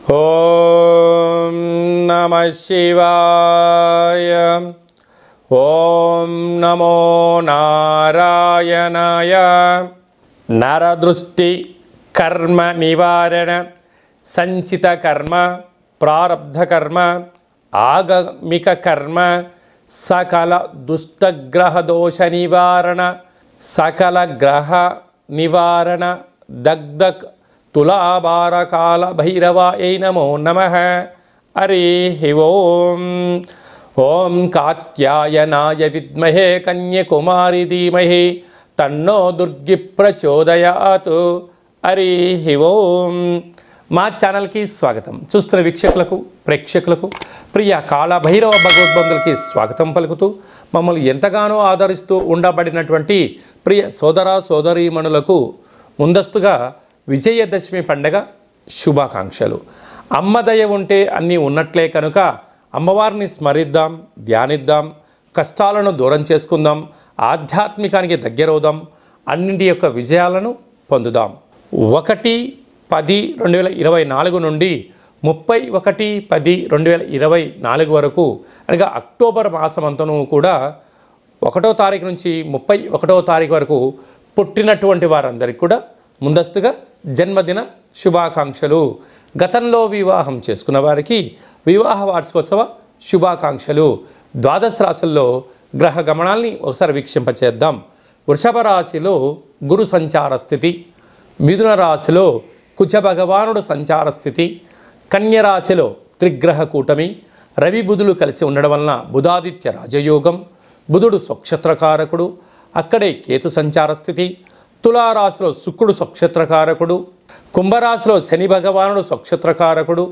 ఓం నమః శివాయ. ఓం నమో నారాయణాయ. నరదృష్టి కర్మ నివారణ, సంచిత కర్మ, ప్రారబ్ధ కర్మ, ఆగమిక కర్మ, సకల దుష్టగ్రహ దోష నివారణ, సకల గ్రహ నివారణ, దగ్ధ తులాభారకాల భైరవాయ నమో నమః. హరి ఓం. ఓం కాత్యాయనాయ విద్మహే కన్యకుమారి ధీమహి తన్నో దుర్గి ప్రచోదయాతు. హరి ఓం. మా ఛానల్కి స్వాగతం. చూస్తున్న వీక్షకులకు, ప్రేక్షకులకు, ప్రియ కాళభైరవ భగవద్బంధులకి స్వాగతం పలుకుతూ మమ్మల్ని ఎంతగానో ఆదరిస్తూ ఉండబడినటువంటి ప్రియ సోదర సోదరీమణులకు ముందస్తుగా విజయదశమి పండగ శుభాకాంక్షలు. అమ్మదయ ఉంటే అన్నీ ఉన్నట్లే కనుక అమ్మవారిని స్మరిద్దాం, ధ్యానిద్దాం, కష్టాలను దూరం చేసుకుందాం, ఆధ్యాత్మికానికి దగ్గరవుదాం, అన్నింటి యొక్క విజయాలను పొందుదాం. 1/10/2024 నుండి 31/10/2024 వరకు అనగా అక్టోబర్ మాసమంతను కూడా 1వ తారీఖు నుంచి 31వ తారీఖు వరకు పుట్టినటువంటి వారందరికీ కూడా ముందస్తుగా జన్మదిన శుభాకాంక్షలు. గతంలో వివాహం చేసుకున్న వారికి వివాహ వార్షికోత్సవ శుభాకాంక్షలు. ద్వాదశ రాశుల్లో గ్రహ గమనాల్ని ఒకసారి వీక్షింపచేద్దాం. వృషభ రాశిలో గురు సంచార స్థితి, మిథున రాశిలో కుజ భగవానుడు సంచార స్థితి, కన్య రాశిలో త్రిగ్రహ కూటమి, రవి బుధులు కలిసి ఉండడం వలన బుధాదిత్య రాజయోగం, బుధుడు స్వక్షత్రకారకుడు, అక్కడే కేతు సంచార స్థితి, తులారాశిలో శుక్రుడు స్వక్షత్రకారకుడు, కుంభరాశిలో శని భగవానుడు స్వక్షత్రకారకుడు,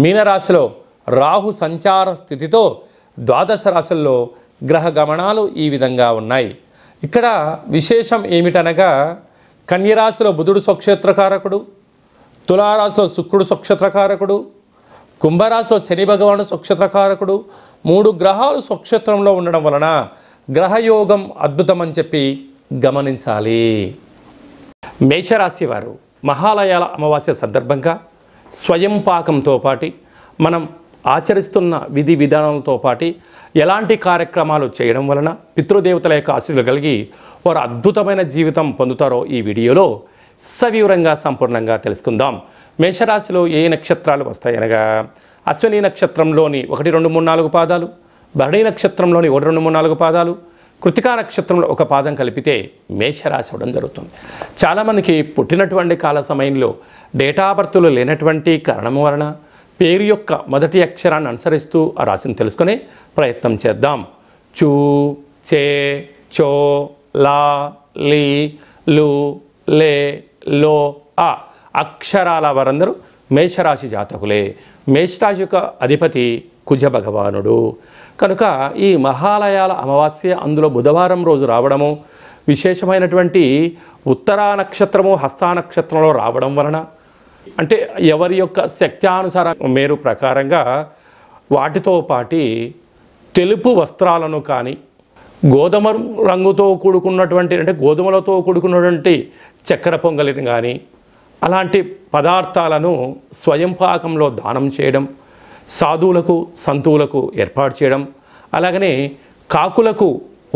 మీనరాశిలో రాహు సంచార స్థితితో ద్వాదశ రాశుల్లో గ్రహ గమనాలు ఈ విధంగా ఉన్నాయి. ఇక్కడ విశేషం ఏమిటనగా కన్యరాశిలో బుధుడు స్వక్షేత్రకారకుడు, తులారాశిలో శుక్రుడు స్వక్షేత్రకారకుడు, కుంభరాశిలో శని భగవానుడు స్వక్షేత్రకారకుడు. 3 గ్రహాలు స్వక్షేత్రంలో ఉండడం వలన గ్రహయోగం అద్భుతమని చెప్పి గమనించాలి. మేషరాశి వారు మహాలయాల అమావాస్య సందర్భంగా స్వయం పాకంతో పాటు మనం ఆచరిస్తున్న విధి విధానాలతో పాటు ఎలాంటి కార్యక్రమాలు చేయడం వలన పితృదేవతల యొక్క ఆశీస్సులు కలిగి వారు అద్భుతమైన జీవితం పొందుతారో ఈ వీడియోలో సవివరంగా సంపూర్ణంగా తెలుసుకుందాం. మేషరాశిలో ఏ నక్షత్రాలు వస్తాయనగా అశ్విని నక్షత్రంలోని 1, 2, 3, 4 పాదాలు, భరణి నక్షత్రంలోని 1, 2, 3, 4 పాదాలు, కృతికా నక్షత్రంలో 1 పాదం కలిపితే మేషరాశి అవడం జరుగుతుంది. చాలామందికి పుట్టినటువంటి కాల సమయంలో డేటా బర్త్లు లేనటువంటి కారణం వలన పేరు యొక్క మొదటి అక్షరాన్ని అనుసరిస్తూ ఆ రాశిని తెలుసుకునే ప్రయత్నం చేద్దాం. చూ, చే, చో, లా, లీ, లు, లే, లో, ఆ అక్షరాల వారందరూ మేషరాశి జాతకులే. మేషరాశి యొక్క అధిపతి కుజ భగవానుడు కనుక ఈ మహాలయాల అమావాస్య అందులో బుధవారం రోజు రావడము, విశేషమైనటువంటి ఉత్తరా నక్షత్రము హస్తా నక్షత్రంలో రావడం వలన అంటే ఎవరి యొక్క శక్త్యానుసార మేరు ప్రకారంగా వాటితో పాటి తెలుపు వస్త్రాలను కానీ, గోధుమ రంగుతో కూడుకున్నటువంటి అంటే గోధుమలతో కూడుకున్నటువంటి చక్కెర పొంగలిని కానీ అలాంటి పదార్థాలను స్వయం పాకంలో దానం చేయడం, సాధువులకు సంతువులకు ఏర్పాటు చేయడం, అలాగనే కాకులకు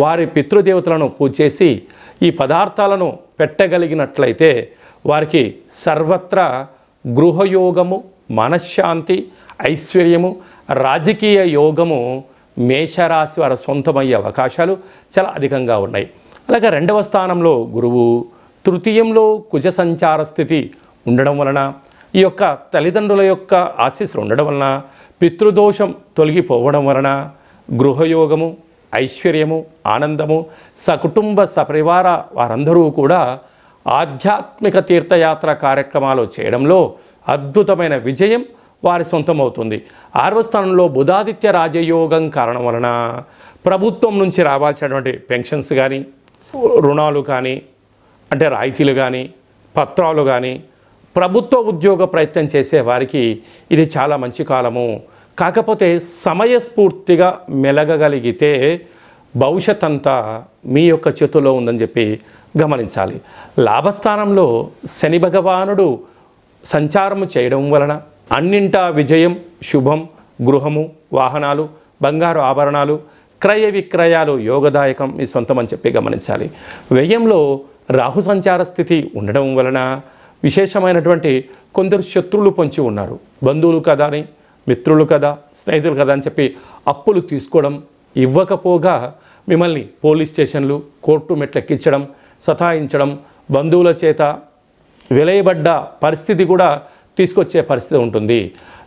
వారి పితృదేవతలను పూజ చేసి ఈ పదార్థాలను పెట్టగలిగినట్లయితే వారికి సర్వత్రా గృహయోగము, మనశ్శాంతి, ఐశ్వర్యము, రాజకీయ యోగము మేషరాశి వారి సొంతమయ్యే అవకాశాలు చాలా అధికంగా ఉన్నాయి. అలాగే 2వ స్థానంలో గురువు, తృతీయంలో కుజ సంచార స్థితి ఉండడం వలన ఈ యొక్క తల్లిదండ్రుల యొక్క ఆశీస్సులు ఉండడం వలన పితృదోషం తొలగిపోవడం వలన గృహయోగము, ఐశ్వర్యము, ఆనందము, సకుటుంబ సపరివార వారందరూ కూడా ఆధ్యాత్మిక తీర్థయాత్ర కార్యక్రమాలు చేయడంలో అద్భుతమైన విజయం వారి సొంతమవుతుంది. 6వ స్థానంలో బుధాదిత్య రాజయోగం కారణం వలన ప్రభుత్వం నుంచి రావాల్సినటువంటి పెన్షన్స్ కానీ, రుణాలు కానీ, అంటే రాయితీలు కానీ, పత్రాలు కానీ, ప్రభుత్వ ఉద్యోగ ప్రయత్నం చేసే వారికి ఇది చాలా మంచి కాలము. కాకపోతే సమయస్ఫూర్తిగా మెలగగలిగితే భవిష్యత్ అంతా మీ యొక్క చేతుల్లో ఉందని చెప్పి గమనించాలి. లాభస్థానంలో శని భగవానుడు సంచారము చేయడం వలన అన్నింటా విజయం, శుభం, గృహము, వాహనాలు, బంగారు ఆభరణాలు, క్రయ విక్రయాలు యోగదాయకం, మీ సొంతం అని చెప్పి గమనించాలి. వ్యయంలో రాహు సంచార స్థితి ఉండడం వలన విశేషమైనటువంటి కొందరు శత్రువులు పొంచి ఉన్నారు. బంధువులు కదా అని, మిత్రులు కదా, స్నేహితులు కదా అని చెప్పి అప్పులు తీసుకోవడం, ఇవ్వకపోగా మిమ్మల్ని పోలీస్ స్టేషన్లు, కోర్టు మెట్లెక్కించడం, సతాయించడం, బంధువుల చేత వెలయబడ్డ పరిస్థితి కూడా తీసుకొచ్చే పరిస్థితి ఉంటుంది.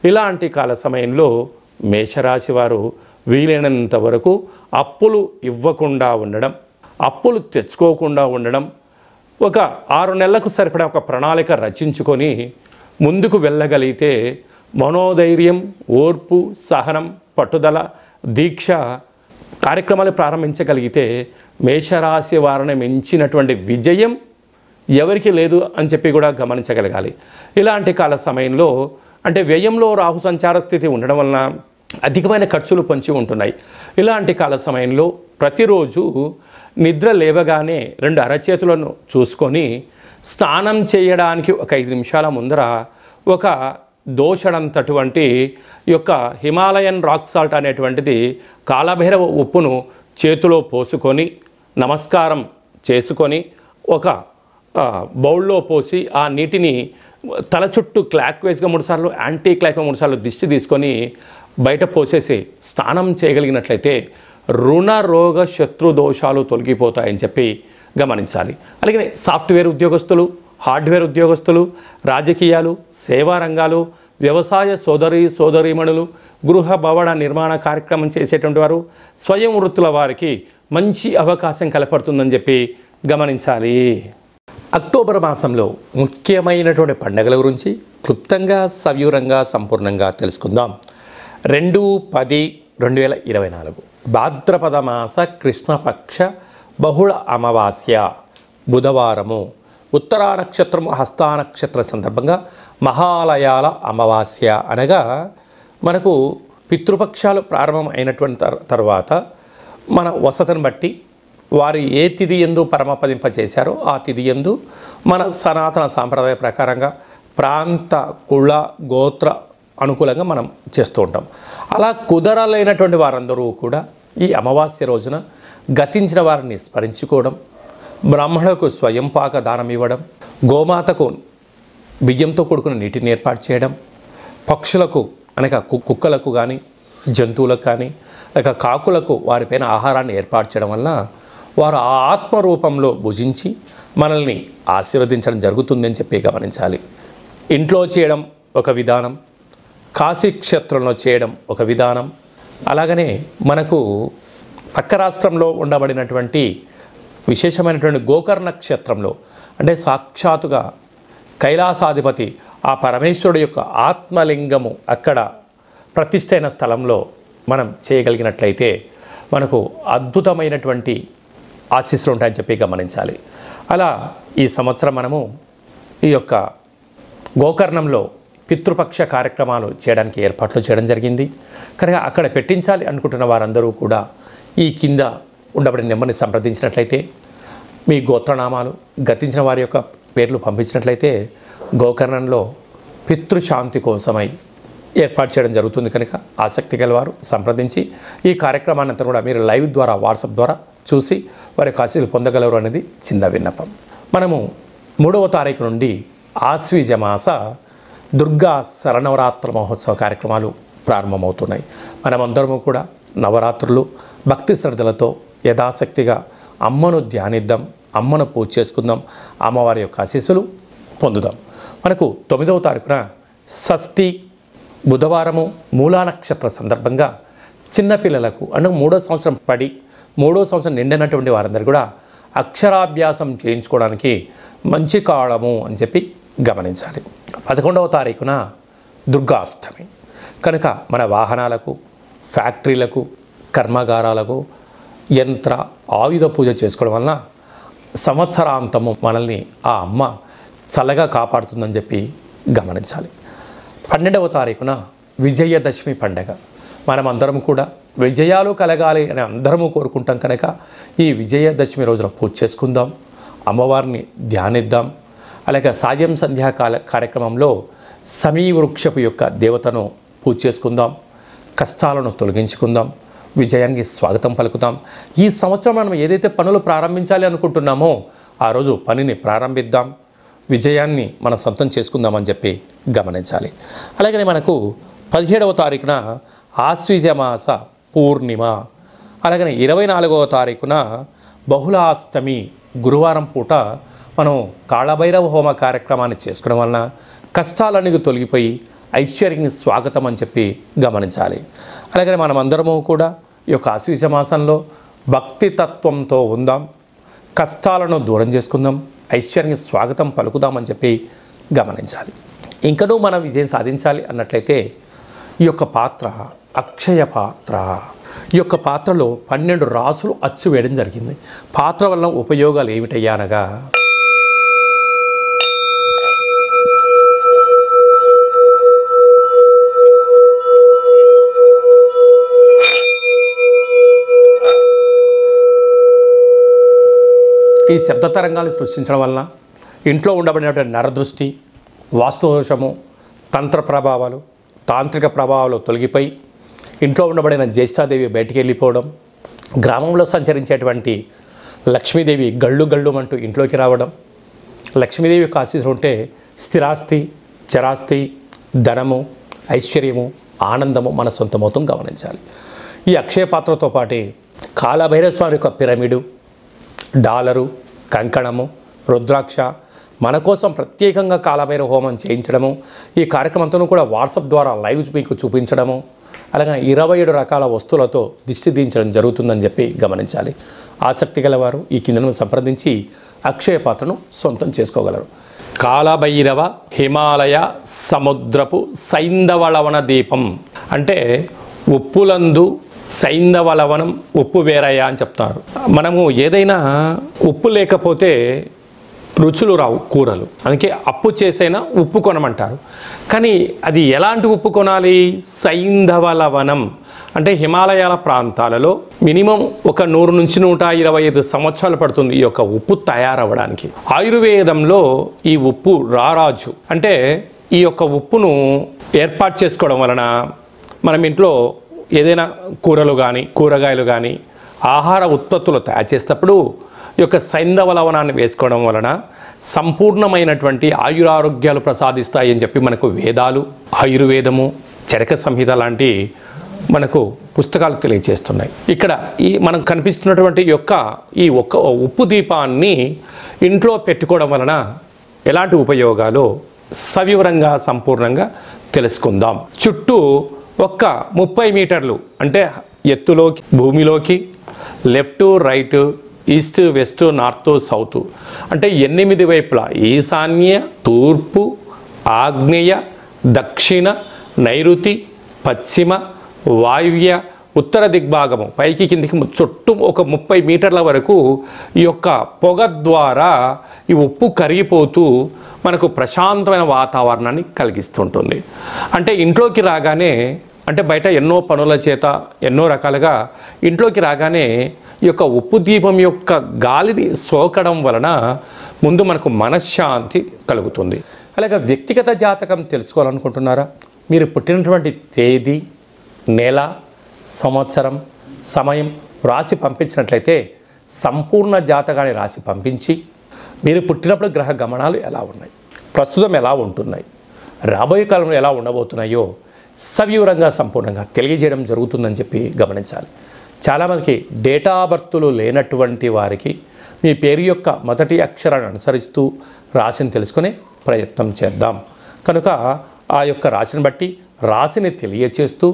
ఇలాంటి కాల సమయంలో మేషరాశి వారు వీలైనంత వరకు అప్పులు ఇవ్వకుండా ఉండడం, అప్పులు తెచ్చుకోకుండా ఉండడం, ఒక 6 నెలలకు సరిపడా ఒక ప్రణాళిక రచించుకొని ముందుకు వెళ్ళగలిగితే మనోధైర్యం, ఓర్పు, సహనం, పట్టుదల, దీక్ష కార్యక్రమాలు ప్రారంభించగలిగితే మేషరాశి వారిని మించినటువంటి విజయం ఎవరికి లేదు అని చెప్పి కూడా గమనించగలగాలి. ఇలాంటి కాల సమయంలో అంటే వ్యయంలో రాహు సంచార స్థితి ఉండడం వలన అధికమైన ఖర్చులు పొంచి ఉంటున్నాయి. ఇలాంటి కాల సమయంలో ప్రతిరోజు నిద్ర లేవగానే 2 అరచేతులను చూసుకొని స్నానం చేయడానికి ఒక 5 నిమిషాల ముందర ఒక దోషడంతటువంటి యొక్క హిమాలయన్ రాక్ సాల్ట్ అనేటువంటిది కాలభైరవ ఉప్పును చేతిలో పోసుకొని నమస్కారం చేసుకొని ఒక బౌల్లో పోసి ఆ నీటిని తల చుట్టూ క్లాక్ వైజ్గా 3 సార్లు, యాంటీ క్లాక్గా 3 సార్లు దిష్టి తీసుకొని బయట పోసేసి స్నానం చేయగలిగినట్లయితే రుణ రోగ శత్రు దోషాలు తొలగిపోతాయని చెప్పి గమనించాలి. అలాగే సాఫ్ట్వేర్ ఉద్యోగస్తులు, హార్డ్వేర్ ఉద్యోగస్తులు, రాజకీయాలు, సేవా రంగాలు, వ్యవసాయ సోదరీమణులు, గృహ భవన నిర్మాణ కార్యక్రమం చేసేటువంటి వారు, స్వయం వృత్తుల వారికి మంచి అవకాశం కనపడుతుందని చెప్పి గమనించాలి. అక్టోబర్ మాసంలో ముఖ్యమైనటువంటి పండుగల గురించి క్లుప్తంగా, సవివరంగా, సంపూర్ణంగా తెలుసుకుందాం. 2/10/2024 భాద్రపద మాస కృష్ణపక్ష బహుళ అమావాస్య బుధవారము, ఉత్తరా నక్షత్రము, హస్తా నక్షత్ర సందర్భంగా మహాలయాల అమావాస్య అనగా మనకు పితృపక్షాలు ప్రారంభం అయినటువంటి తర్వాత మన వసతిని బట్టి వారు ఏ తిథి యందు పరమపదింప చేశారో ఆ తిథి యందు మన సనాతన సాంప్రదాయ ప్రకారంగా ప్రాంత, కుల, గోత్ర అనుకూలంగా మనం చేస్తూ ఉంటాం. అలా కుదరలేనటువంటి వారందరూ కూడా ఈ అమావాస్య రోజున గతించిన వారిని స్మరించుకోవడం, బ్రాహ్మణులకు స్వయంపాక దానం ఇవ్వడం, గోమాతకు బియ్యంతో కూడుకున్న నీటిని ఏర్పాటు చేయడం, పక్షులకు అనగా కుక్కలకు కానీ, జంతువులకు కానీ, లేక కాకులకు వారిపైన ఆహారాన్ని ఏర్పాటు చేయడం వల్ల వారు ఆ ఆత్మరూపంలో భుజించి మనల్ని ఆశీర్వదించడం జరుగుతుందని చెప్పి గమనించాలి. ఇంట్లో చేయడం ఒక విధానం, కాశీ క్షేత్రంలో చేయడం ఒక విధానం. అలాగనే మనకు పక్క రాష్ట్రంలో ఉండబడినటువంటి విశేషమైనటువంటి గోకర్ణ క్షేత్రంలో అంటే సాక్షాత్తుగా కైలాసాధిపతి ఆ పరమేశ్వరుడు యొక్క ఆత్మలింగము అక్కడ ప్రతిష్ఠైన స్థలంలో మనం చేయగలిగినట్లయితే మనకు అద్భుతమైనటువంటి ఆశీస్సులు ఉంటాయని చెప్పి గమనించాలి. అలా ఈ సంవత్సరం మనము ఈ యొక్క గోకర్ణంలో పితృపక్ష కార్యక్రమాలు చేయడానికి ఏర్పాట్లు చేయడం జరిగింది. కనుక అక్కడ పెట్టించాలి అనుకుంటున్న వారందరూ కూడా ఈ కింద ఉండబడిన నెంబర్ని సంప్రదించినట్లయితే మీ గోత్రనామాలు, గతించిన వారి యొక్క పేర్లు పంపించినట్లయితే గోకర్ణంలో పితృశాంతి కోసమై ఏర్పాటు చేయడం జరుగుతుంది. కనుక ఆసక్తి గలవారు సంప్రదించి ఈ కార్యక్రమాన్ని అంతా కూడా మీరు లైవ్ ద్వారా, వాట్సాప్ ద్వారా చూసి వారి యొక్క ఆశీస్సులు పొందగలరు అనేది చిన్న విన్నపం. మనము 3వ తారీఖు నుండి ఆశ్వీజ మాస దుర్గా శరన్నవరాత్ర మహోత్సవ కార్యక్రమాలు ప్రారంభమవుతున్నాయి. మనమందరము కూడా నవరాత్రులు భక్తి శ్రద్ధలతో యథాశక్తిగా అమ్మను ధ్యానిద్దాం, అమ్మను పూజ చేసుకుందాం, అమ్మవారి యొక్క ఆశీస్సులు పొందుదాం. మనకు 9వ తారీఖున షష్ఠి బుధవారము మూలా నక్షత్ర సందర్భంగా చిన్నపిల్లలకు అంటే 3వ సంవత్సరం పడి 3వ సంవత్సరం నిండినటువంటి వారందరూ కూడా అక్షరాభ్యాసం చేయించుకోవడానికి మంచి కాలము అని చెప్పి గమనించాలి. 11వ తారీఖున దుర్గాష్టమి కనుక మన వాహనాలకు, ఫ్యాక్టరీలకు, కర్మాగారాలకు యంత్ర ఆయుధ పూజ చేసుకోవడం వలన సంవత్సరాంతము మనల్ని ఆ అమ్మ చల్లగా కాపాడుతుందని చెప్పి గమనించాలి. 12వ తారీఖున విజయదశమి పండగ. మనమందరం కూడా విజయాలు కలగాలి అని అందరము కోరుకుంటాం. కనుక ఈ విజయదశమి రోజున పూజ చేసుకుందాం, అమ్మవారిని ధ్యానిద్దాం. అలాగే సాయం సంధ్యాకాల కార్యక్రమంలో సమీవృక్షపు యొక్క దేవతను పూజ చేసుకుందాం, కష్టాలను తొలగించుకుందాం, విజయానికి స్వాగతం పలుకుతాం. ఈ సంవత్సరం మనం ఏదైతే పనులు ప్రారంభించాలి అనుకుంటున్నామో ఆ రోజు పనిని ప్రారంభిద్దాం, విజయాన్ని మనం సొంతం చేసుకుందామని చెప్పి గమనించాలి. అలాగే మనకు 17వ తారీఖున ఆశ్వీజమాస పూర్ణిమ, అలాగే 24వ తారీఖున బహుళాష్టమి గురువారం పూట మనం కాళభైరవ హోమ కార్యక్రమాన్ని చేసుకోవడం వలన కష్టాలన్నీ తొలగిపోయి ఐశ్వర్యానికి స్వాగతం అని చెప్పి గమనించాలి. అలాగే మనమందరము కూడా ఈ యొక్క ఆశ్వీజ మాసంలో భక్తి తత్వంతో ఉందాం, కష్టాలను దూరం చేసుకుందాం, ఐశ్వర్యానికి స్వాగతం పలుకుదామని చెప్పి గమనించాలి. ఇంకనూ మనం విజయం సాధించాలి అన్నట్లయితే ఈ యొక్క పాత్ర అక్షయ పాత్ర, ఈ యొక్క పాత్రలో 12 రాసులు అచ్చు వేయడం జరిగింది. పాత్ర వల్ల ఉపయోగాలు ఏమిటయ్యా అనగా ఈ శబ్ద తరంగాలు సృష్టించడం వలన ఇంట్లో ఉండబడినటువంటి నరదృష్టి, వాస్తుదోషము, తంత్ర ప్రభావాలు, తాంత్రిక ప్రభావాలు తొలగిపోయి ఇంట్లో ఉండబడిన జ్యేష్ఠాదేవి బయటికి వెళ్ళిపోవడం, గ్రామంలో సంచరించేటువంటి లక్ష్మీదేవి గళ్ళు గళ్ళుమంటూ ఇంట్లోకి రావడం, లక్ష్మీదేవి యొక్క ఆశీస్సులు ఉంటే స్థిరాస్తి, చరాస్తి, ధనము, ఐశ్వర్యము, ఆనందము మన సొంతమవుతాం గమనించాలి. ఈ అక్షయ పాత్రతో పాటు కాళభైరవ స్వామి యొక్క పిరమిడు, డాలరు, కంకణము, రుద్రాక్ష మన కోసం ప్రత్యేకంగా కాళభైరవ హోమం చేయించడము, ఈ కార్యక్రమంతో కూడా వాట్సాప్ ద్వారా లైవ్ మీకు చూపించడము, అలాగే 27 రకాల వస్తువులతో దిష్టి దించడం జరుగుతుందని చెప్పి గమనించాలి. ఆసక్తి గలవారు ఈ కిందను సంప్రదించి అక్షయ పాత్రను సొంతం చేసుకోగలరు. కాళభైరవ హిమాలయ సముద్రపు సైంధవలవన దీపం అంటే ఉప్పులందు సైంధవలవనం ఉప్పు వేరయ్య అని చెప్తారు. మనము ఏదైనా ఉప్పు లేకపోతే రుచులు రావు కూరలు, అందుకే అప్పు చేసైనా ఉప్పు కొనమంటారు. కానీ అది ఎలాంటి ఉప్పు కొనాలి? సైంధవలవనం అంటే హిమాలయాల ప్రాంతాలలో మినిమం ఒక 100 నుంచి 125 సంవత్సరాలు పడుతుంది ఈ యొక్క ఉప్పు తయారవ్వడానికి. ఆయుర్వేదంలో ఈ ఉప్పు రారాజు అంటే ఈ యొక్క ఉప్పును ఏర్పాటు చేసుకోవడం వలన మనం ఇంట్లో ఏదైనా కూరలు కానీ కూరగాయలు కానీ ఆహార ఉత్పత్తులు తయారు చేసేటప్పుడు ఈ యొక్క సైంధవలవనాన్ని వేసుకోవడం వలన సంపూర్ణమైనటువంటి ఆయురారోగ్యాలు ప్రసాదిస్తాయి అని చెప్పి మనకు వేదాలు, ఆయుర్వేదము, చరక సంహిత లాంటి మనకు పుస్తకాలు తెలియజేస్తున్నాయి. ఇక్కడ మనకు కనిపిస్తున్నటువంటి ఈ ఒక్క ఉప్పు దీపాన్ని ఇంట్లో పెట్టుకోవడం వలన ఎలాంటి ఉపయోగాలు సవివరంగా సంపూర్ణంగా తెలుసుకుందాం. చుట్టూ 30 మీటర్లు అంటే ఎత్తులోకి భూమిలోకి left right east west north south అంటే 8 వైపులా ఈశాన్య, తూర్పు, ఆగ్నేయ, దక్షిణ, నైరుతి, పశ్చిమ, వాయువ్య, ఉత్తర దిగ్భాగము పైకి కిందికి చుట్టూ 30 మీటర్ల వరకు ఈ యొక్క పొగ ద్వారా ఈ ఉప్పు కరిగిపోతూ మనకు ప్రశాంతమైన వాతావరణాన్ని కలిగిస్తుంటుంది. అంటే ఇంట్లోకి రాగానే అంటే బయట ఎన్నో పనుల చేత ఎన్నో రకాలుగా ఇంట్లోకి రాగానే ఈ యొక్క ఉప్పు దీపం యొక్క గాలిని సోకడం వలన ముందు మనకు మనశ్శాంతి కలుగుతుంది. అలాగే వ్యక్తిగత జాతకం తెలుసుకోవాలనుకుంటున్నారా? మీరు పుట్టినటువంటి తేదీ, నెల, సంవత్సరం, సమయం రాసి పంపించినట్లయితే సంపూర్ణ జాతకాన్ని రాసి పంపించి మీరు పుట్టినప్పుడు గ్రహ గమనాలు ఎలా ఉన్నాయి, ప్రస్తుతం ఎలా ఉంటున్నాయి, రాబోయే కాలంలో ఎలా ఉండబోతున్నాయో సవివరంగా సంపూర్ణంగా తెలియజేయడం జరుగుతుందని చెప్పి గమనించాలి. చాలామందికి డేటా బర్త్లు లేనటువంటి వారికి మీ పేరు యొక్క మొదటి అక్షరాన్ని అనుసరిస్తూ రాశిని తెలుసుకునే ప్రయత్నం చేద్దాం. కనుక ఆ యొక్క రాశిని బట్టి రాశిని తెలియచేస్తూ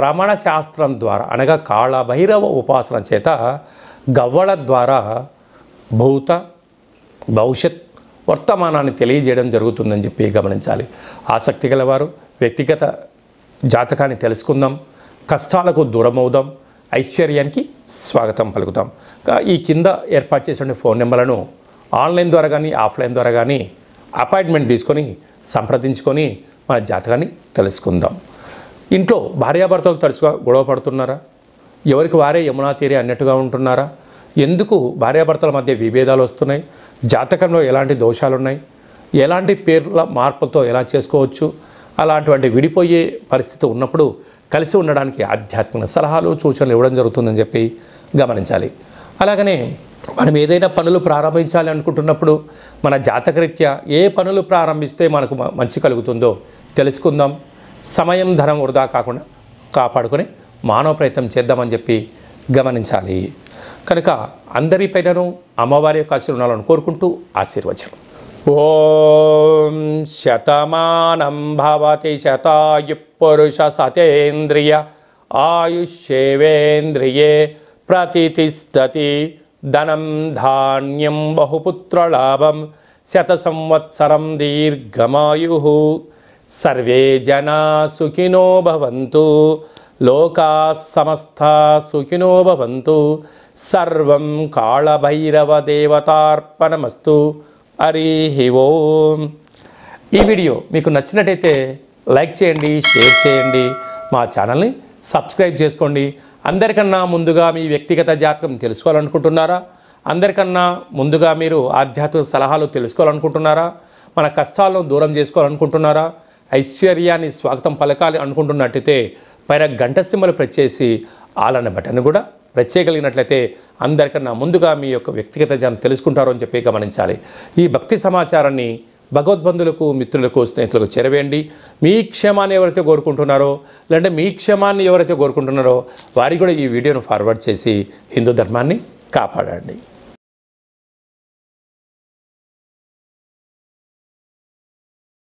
రమణ శాస్త్రం ద్వారా అనగా కాళభైరవ ఉపాసన చేత గవ్వల ద్వారా భూత భవిష్యత్ వర్తమానాన్ని తెలియజేయడం జరుగుతుందని చెప్పి గమనించాలి. ఆసక్తి గలవారు వ్యక్తిగత జాతకాన్ని తెలుసుకుందాం, కష్టాలకు దూరమవుదాం, ఐశ్వర్యానికి స్వాగతం పలుకుతాం. ఈ కింద ఏర్పాటు చేసిన ఫోన్ నెంబర్లను ఆన్లైన్ ద్వారా కానీ ఆఫ్లైన్ ద్వారా కానీ అపాయింట్మెంట్ తీసుకొని సంప్రదించుకొని మన జాతకాన్ని తెలుసుకుందాం. ఇంట్లో భార్యాభర్తలు తరచుగా గొడవ పడుతున్నారా? ఎవరికి వారే యమునా తీరే అన్నట్టుగా ఉంటున్నారా? ఎందుకు భార్యాభర్తల మధ్య విభేదాలు వస్తున్నాయి? జాతకంలో ఎలాంటి దోషాలు ఉన్నాయి? ఎలాంటి పేర్ల మార్పులతో ఎలా చేసుకోవచ్చు, అలాంటి విడిపోయే పరిస్థితి ఉన్నప్పుడు కలిసి ఉండడానికి ఆధ్యాత్మిక సలహాలు సూచనలు ఇవ్వడం జరుగుతుందని చెప్పి గమనించాలి. అలాగనే మనం ఏదైనా పనులు ప్రారంభించాలి అనుకుంటున్నప్పుడు మన జాతకరీత్యా ఏ పనులు ప్రారంభిస్తే మనకు మంచి కలుగుతుందో తెలుసుకుందాం. సమయం ధనం వృధా కాకుండా కాపాడుకొని మానవ ప్రయత్నం చేద్దామని చెప్పి గమనించాలి. కనుక అందరిపైనను అమ్మవారి యొక్క ఆశీర్వాదాలను కోరుకుంటూ ఆశీర్వచనం. ఓం శతమానం భవతి శతాయు పురుష సతేంద్రియ ఆయుష్యేవేంద్రియే ప్రతితిష్టతి ధనం ధాన్యం బహుపుత్రలాభం శత సంవత్సరం దీర్ఘమాయు. సర్వే జనా సుఖినో భవంతు, లోకా సమస్తా సుఖినో భవంతు. సర్వం కాళభైరవ దేవతార్పణమస్తు. హరి ఓం. ఈ వీడియో మీకు నచ్చినట్టయితే లైక్ చేయండి, షేర్ చేయండి, మా ఛానల్ని సబ్స్క్రైబ్ చేసుకోండి. అందరికన్నా ముందుగా మీ వ్యక్తిగత జాతకం తెలుసుకోవాలనుకుంటున్నారా? అందరికన్నా ముందుగా మీరు ఆధ్యాత్మిక సలహాలు తెలుసుకోవాలనుకుంటున్నారా? మన కష్టాలను దూరం చేసుకోవాలనుకుంటున్నారా? ఐశ్వర్యాన్ని స్వాగతం పలకాలి అనుకుంటున్నట్టయితే పైన గంట సింబల్ ప్రెస్ చేసి ఆలన్న బటన్ కూడా ప్రెస్ చేయగలిగినట్లయితే అందరికన్నా ముందుగా మీ యొక్క వ్యక్తిగత జాతకం తెలుసుకుంటారు అని చెప్పి గమనించాలి. ఈ భక్తి సమాచారాన్ని భగవద్బంధులకు, మిత్రులకు, స్నేహితులకు చేరవేయండి. మీ క్షేమాన్ని ఎవరైతే కోరుకుంటున్నారో, లేదంటే మీ క్షేమాన్ని ఎవరైతే కోరుకుంటున్నారో వారికి కూడా ఈ వీడియోను ఫార్వర్డ్ చేసి హిందూ ధర్మాన్ని కాపాడండి.